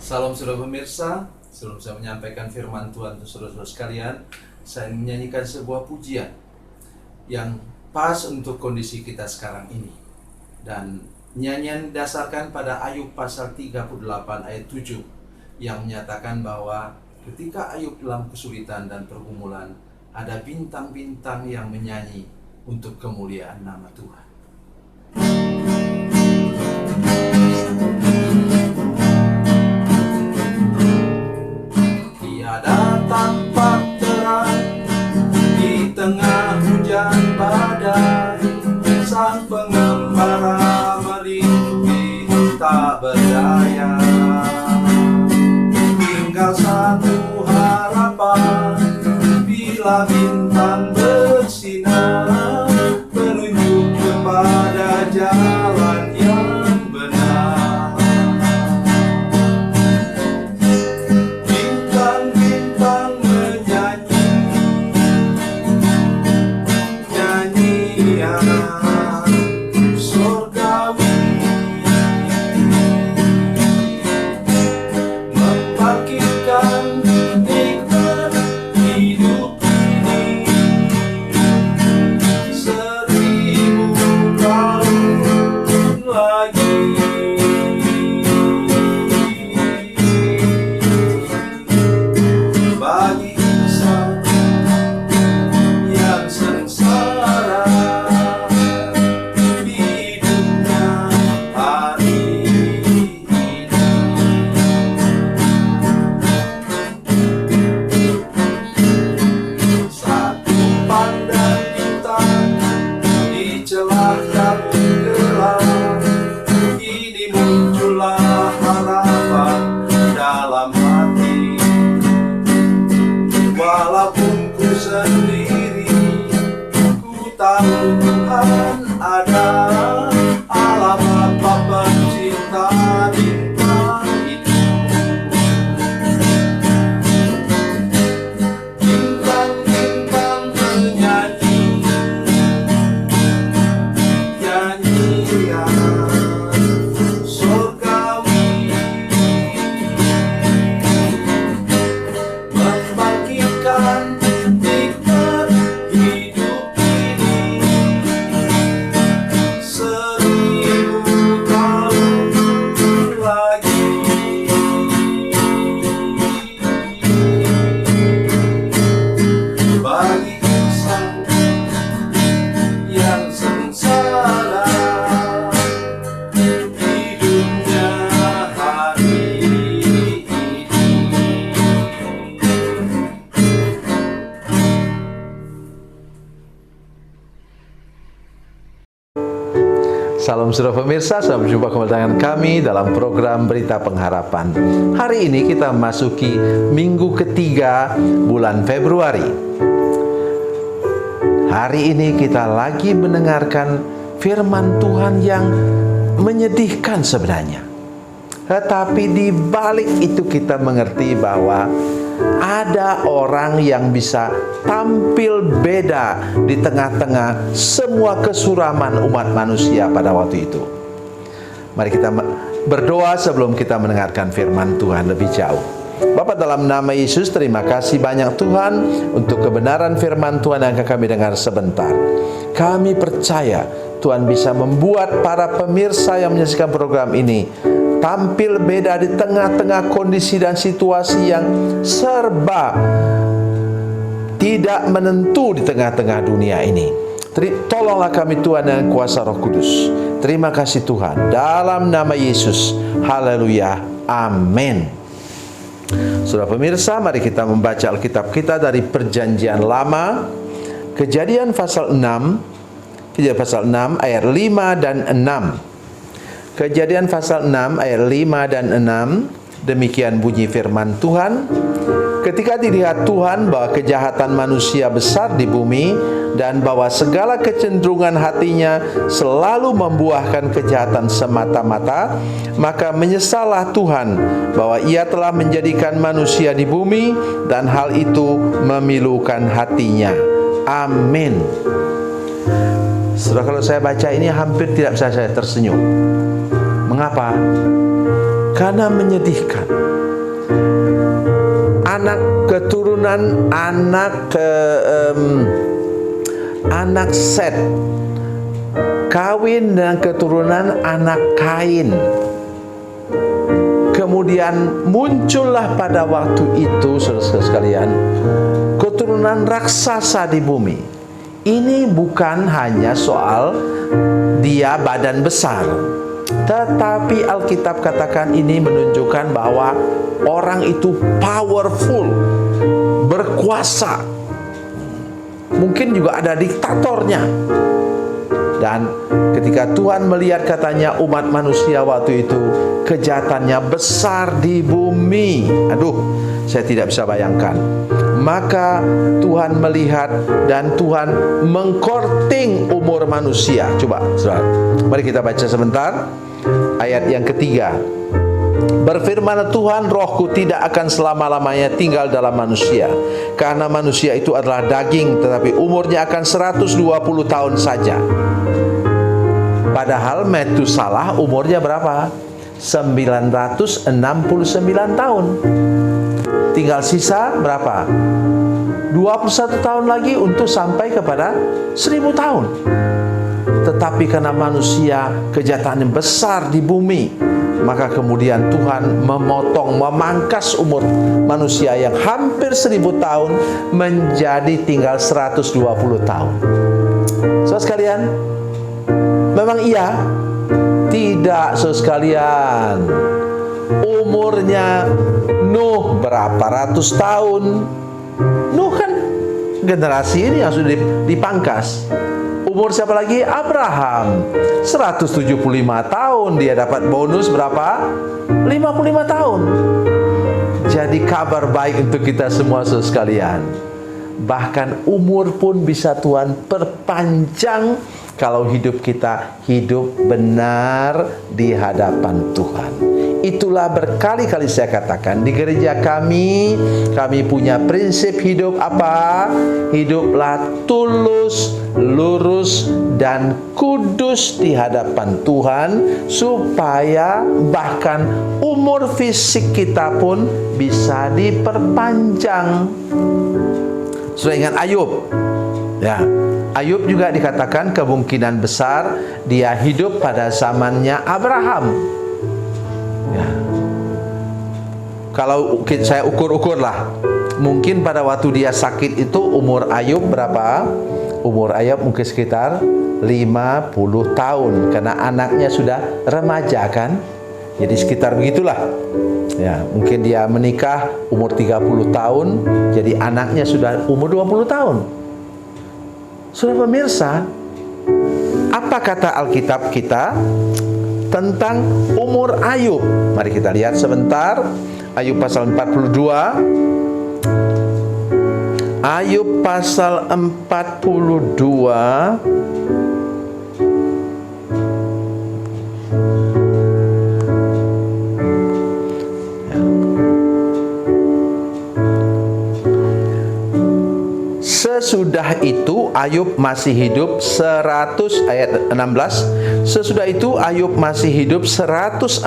Salam saudara pemirsa, sebelum saya menyampaikan firman Tuhan untuk saudara-saudara sekalian, saya menyanyikan sebuah pujian yang pas untuk kondisi kita sekarang ini. Dan nyanyian didasarkan pada Ayub pasal 38 ayat 7 yang menyatakan bahwa ketika Ayub dalam kesulitan dan pergumulan, ada bintang-bintang yang menyanyi untuk kemuliaan nama Tuhan. Tiada tampak terang di tengah hujan badai, sang pengembara merintih tak berdaya. Tinggal satu harapan, bila bintang bersinar, menunjuk kepada jalan yang benar. Bintang-bintang menyanyi nyanyian surgawi, membangkitkan nikmat hidup ini, 1000 tahun lagi. Bagi insan yang sengsara di hidupnya hari ini, satu pandang bintang di celah kabut gelap, ini muncullah harapan dalam hati. Walaupun ku sendiri, ku tahu Tuhan ada. Alamat Bapa cinta bintang itu. Bintang-bintang menyanyi nyanyian surgawi, membangkitkan nikmat hidup ini, 1000 tahun lagi. Bagi insan yang sengsara hidupnya hari ini. Salam saudara pemirsa, selamat berjumpa kembali dengan kami dalam program Berita Pengharapan. Hari ini kita memasuki minggu ketiga bulan Februari. Hari ini kita lagi mendengarkan firman Tuhan yang menyedihkan sebenarnya. Tetapi di balik itu kita mengerti bahwa ada orang yang bisa tampil beda di tengah-tengah semua kesuraman umat manusia pada waktu itu. Mari kita berdoa sebelum kita mendengarkan firman Tuhan lebih jauh. Bapa, dalam nama Yesus, terima kasih banyak Tuhan untuk kebenaran firman Tuhan yang akan kami dengar sebentar. Kami percaya Tuhan bisa membuat para pemirsa yang menyaksikan program ini tampil beda di tengah-tengah kondisi dan situasi yang serba tidak menentu di tengah-tengah dunia ini. Tolonglah kami Tuhan dengan kuasa Roh Kudus. Terima kasih Tuhan, dalam nama Yesus. Haleluya, amin. Saudara pemirsa, mari kita membaca Alkitab kita dari Perjanjian Lama, Kejadian pasal 6, Kejadian pasal 6 ayat 5 dan 6. Kejadian pasal 6 ayat 5 dan 6, demikian bunyi firman Tuhan. Ketika dilihat Tuhan bahwa kejahatan manusia besar di bumi, dan bahwa segala kecenderungan hatinya selalu membuahkan kejahatan semata-mata, maka menyesallah Tuhan bahwa Ia telah menjadikan manusia di bumi, dan hal itu memilukan hatinya. Amin. Saudara, kalau saya baca ini hampir tidak bisa saya tersenyum. Mengapa? karena menyedihkan. Anak keturunan anak Set kawin dengan keturunan anak Kain. Kemudian muncullah pada waktu itu, saudara sekalian, keturunan raksasa di bumi. Ini bukan hanya soal dia badan besar, tetapi Alkitab katakan ini menunjukkan bahwa orang itu powerful, berkuasa. Mungkin juga ada diktatornya. Dan ketika Tuhan melihat, katanya, umat manusia waktu itu kejahatannya besar di bumi. Aduh, saya tidak bisa bayangkan. Maka Tuhan melihat dan Tuhan mengkorting umur manusia. Coba, saudara, mari kita baca sebentar ayat yang ketiga. Berfirman Tuhan, rohku tidak akan selama-lamanya tinggal dalam manusia, karena manusia itu adalah daging, tetapi umurnya akan 120 tahun saja. Padahal Metusalah umurnya berapa? 969 tahun. Tinggal sisa berapa? 21 tahun lagi untuk sampai kepada 1000 tahun. Tetapi karena manusia kejahatan yang besar di bumi, maka kemudian Tuhan memangkas umur manusia yang hampir 1000 tahun menjadi tinggal 120 tahun. Saudara sekalian, memang iya? Tidak, saudara sekalian. Umurnya Nuh berapa ratus tahun? Nuh kan generasi ini yang sudah dipangkas. Umur siapa lagi? Abraham 175 tahun. Dia dapat bonus berapa? 55 tahun. Jadi kabar baik untuk kita semua, saudara sekalian. Bahkan umur pun bisa Tuhan perpanjang kalau hidup kita hidup benar di hadapan Tuhan. Itulah berkali-kali saya katakan, di gereja kami punya prinsip hidup apa? Hiduplah tulus, lurus, dan kudus di hadapan Tuhan, supaya bahkan umur fisik kita pun bisa diperpanjang. Sudah ingat Ayub? Ya, Ayub juga dikatakan kemungkinan besar dia hidup pada zamannya Abraham. Ya. Kalau saya ukur-ukur lah, mungkin pada waktu dia sakit itu umur Ayub berapa? Umur Ayub mungkin sekitar 50 tahun, karena anaknya sudah remaja kan. Jadi sekitar begitulah. Ya, mungkin dia menikah umur 30 tahun, jadi anaknya sudah umur 20 tahun. Saudara pemirsa, apa kata Alkitab kita tentang umur Ayub? Mari kita lihat sebentar. Ayub pasal 42. Ayub pasal 42. Sesudah itu Ayub masih hidup 100, ayat 16. Sesudah itu Ayub masih hidup 140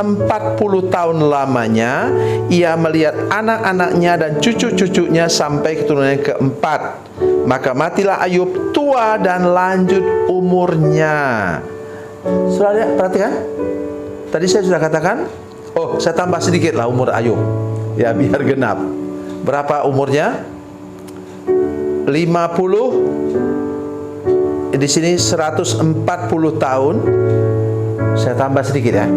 tahun lamanya. Ia melihat anak-anaknya dan cucu-cucunya sampai keturunan keempat. Maka matilah Ayub tua dan lanjut umurnya. Sudah lihat, perhatikan. Tadi saya sudah katakan, saya tambah sedikit lah umur Ayub, ya biar genap. Berapa umurnya? 50. Di sini 140 tahun. Saya tambah sedikit ya.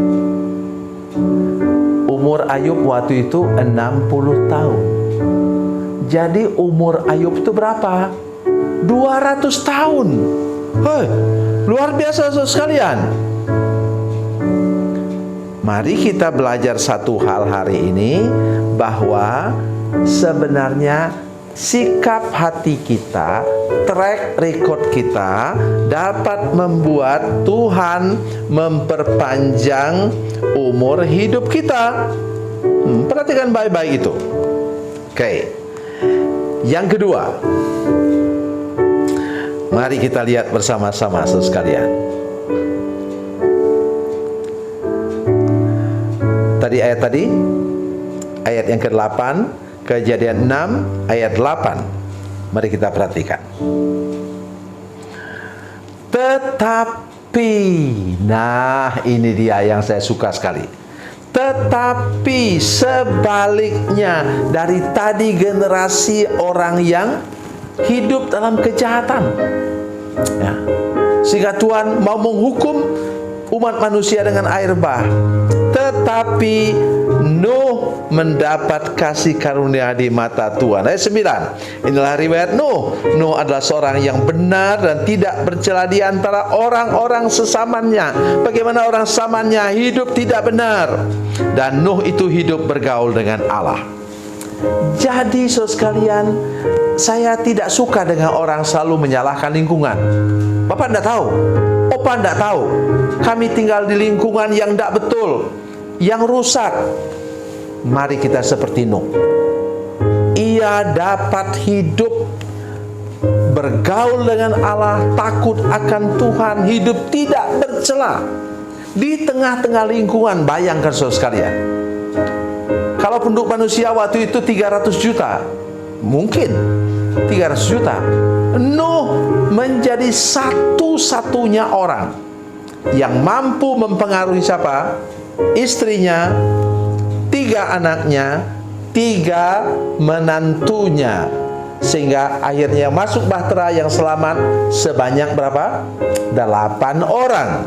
Umur Ayub waktu itu 60 tahun. Jadi umur Ayub itu berapa? 200 tahun. Hei, luar biasa sekalian. Mari kita belajar satu hal hari ini, bahwa sebenarnya sikap hati kita, track record kita dapat membuat Tuhan memperpanjang umur hidup kita. Perhatikan baik-baik itu. Oke. Yang kedua, mari kita lihat bersama-sama sekalian. ayat yang ke-8, Kejadian 6 ayat 8. Mari kita perhatikan. Tetapi, nah ini dia yang saya suka sekali. Tetapi sebaliknya dari tadi generasi orang yang hidup dalam kejahatan, ya. Sehingga Tuhan mau menghukum umat manusia dengan air bah. Tetapi Nuh mendapat kasih karunia di mata Tuhan. Ayat 9. Inilah riwayat Nuh. Nuh adalah seorang yang benar dan tidak bercela di antara orang-orang sesamanya. Bagaimana orang sesamanya hidup tidak benar, dan Nuh itu hidup bergaul dengan Allah. Jadi saudara sekalian, saya tidak suka dengan orang selalu menyalahkan lingkungan. Bapak tidak tahu, Opa tidak tahu, kami tinggal di lingkungan yang tidak betul, yang rusak. Mari kita seperti Nuh. Ia dapat hidup bergaul dengan Allah, takut akan Tuhan, hidup tidak bercela di tengah-tengah lingkungan. Bayangkan saudara sekalian, kalau penduduk manusia waktu itu 300 juta, mungkin 300 juta, Nuh menjadi satu-satunya orang yang mampu mempengaruhi siapa? Istrinya, 3 anaknya, 3 menantunya, sehingga akhirnya masuk bahtera yang selamat sebanyak berapa? 8 orang.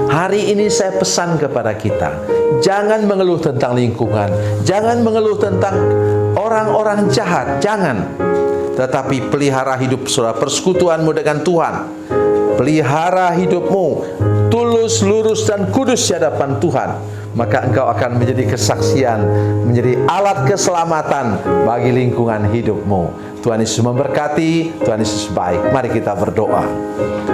Hari ini saya pesan kepada kita, jangan mengeluh tentang lingkungan, jangan mengeluh tentang orang-orang jahat, jangan. Tetapi pelihara hidup saudara, persekutuanmu dengan Tuhan. Pelihara hidupmu tulus, lurus, dan kudus di hadapan Tuhan. Maka engkau akan menjadi kesaksian, menjadi alat keselamatan bagi lingkungan hidupmu. Tuhan Yesus memberkati, Tuhan Yesus baik. Mari kita berdoa.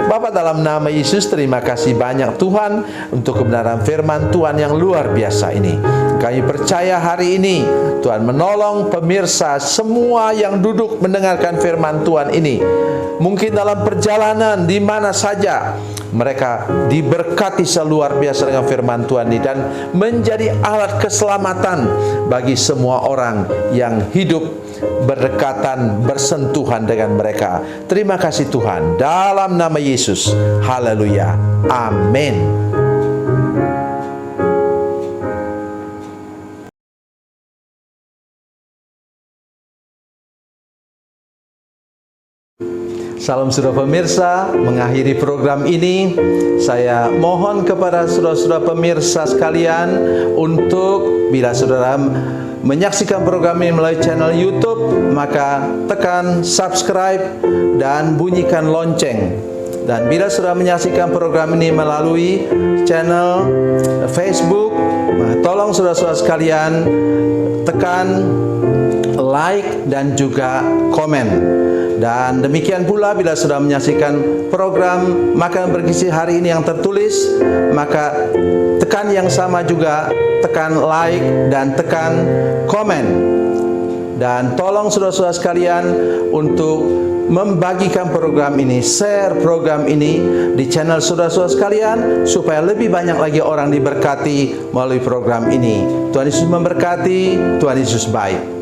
Bapa, dalam nama Yesus, terima kasih banyak Tuhan untuk kebenaran firman Tuhan yang luar biasa ini. Kami percaya hari ini Tuhan menolong pemirsa semua yang duduk mendengarkan firman Tuhan ini. Mungkin dalam perjalanan di mana saja mereka diberkati seluar biasa dengan firman Tuhan ini, dan menjadi alat keselamatan bagi semua orang yang hidup berdekatan, bersentuhan dengan mereka. Terima kasih Tuhan, dalam nama Yesus. Haleluya. Amin. Salam saudara pemirsa, mengakhiri program ini saya mohon kepada saudara-saudara pemirsa sekalian untuk, bila saudara menyaksikan program ini melalui channel YouTube, maka tekan subscribe dan bunyikan lonceng. Dan bila saudara menyaksikan program ini melalui channel Facebook, tolong saudara-saudara sekalian tekan like dan juga komen. Dan demikian pula bila sudah menyaksikan program Makan Bergizi hari ini yang tertulis, maka tekan yang sama juga, tekan like dan tekan komen. Dan tolong saudara-saudara sekalian untuk membagikan program ini, share program ini di channel saudara-saudara sekalian, supaya lebih banyak lagi orang diberkati melalui program ini. Tuhan Yesus memberkati, Tuhan Yesus baik.